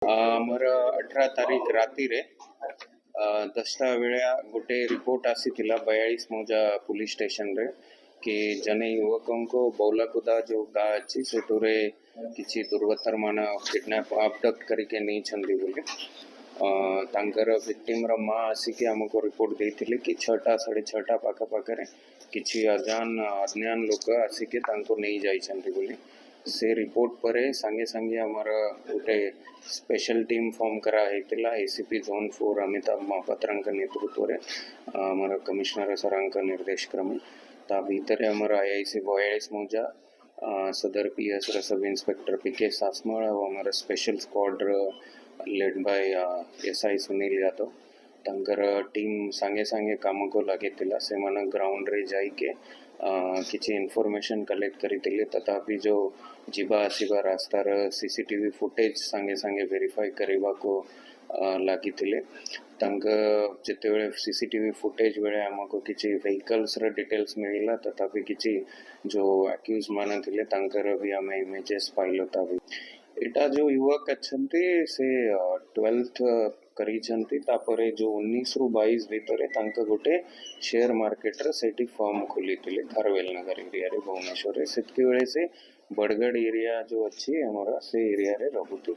ଆମର 18 ତାରିଖ ରାତିରେ 10ଟା ବେଳେ ଗୋଟେ ରିପୋର୍ଟ ଆସିଥିଲା 42 ମୌଜା ପୁଲିସ ଷ୍ଟେସନରେ କି ଜଣେ ଯୁବକଙ୍କୁ ବୌଲାକୁଦା ଯେଉଁ ଗାଁ ଅଛି ସେଠୁରେ କିଛି ଦୁର୍ବୃତ୍ତମାନେ କିଡନାପ ଆବଡକ୍ଟ କରିକି ନେଇଛନ୍ତି ବୋଲି ତାଙ୍କର ଭିକ୍ଟିମର ମା ଆସିକି ଆମକୁ ରିପୋର୍ଟ ଦେଇଥିଲେ କି 6ଟା 6:30 ପାଖାପାଖରେ କିଛି ଅଜ୍ଞାନ ଲୋକ ଆସିକି ତାଙ୍କୁ ନେଇଯାଇଛନ୍ତି ବୋଲି। से रिपोर्ट पर सांगे सांगे आमर गोटे स्पेशल टीम फॉर्म करा हेतिला एसीपी जोन 4 अमिताभ महापात्र नेतृत्व में आमर कमिश्नर सर निर्देश क्रमे ता भीतर आमर आईआईसी 42 मौजा सदर पीएस सब इंस्पेक्टर पीके सासमल और आमर special squad led by SI Sunil Yadav तंकर टीम सांगे सांगे काम को लगे से मन ग्राउंड रे जाइके किसी इनफॉरमेशन कलेक्ट करी तथापि जो जीवा आसवा रास्तार सीसीटीवी फुटेज सांगे सांगे वेरीफाई करने को लगी जिते सीसीटीवी फुटेज बेले आमको किसी व्हीकल्स डिटेल्स मिलला तथापि किसी जो एक्यूज मान थे भी आम इमेजेस पाइल भी एटा जो युवक अच्छा से 12th करी जो 19 रु 22 भितर गोटे शेयर मार्केट से फर्म खोली खारवेल नगर एरिया रे भुवनेश्वर से बड़गढ़ एरिया जो अच्छी आमर से एरिया रे रहुते।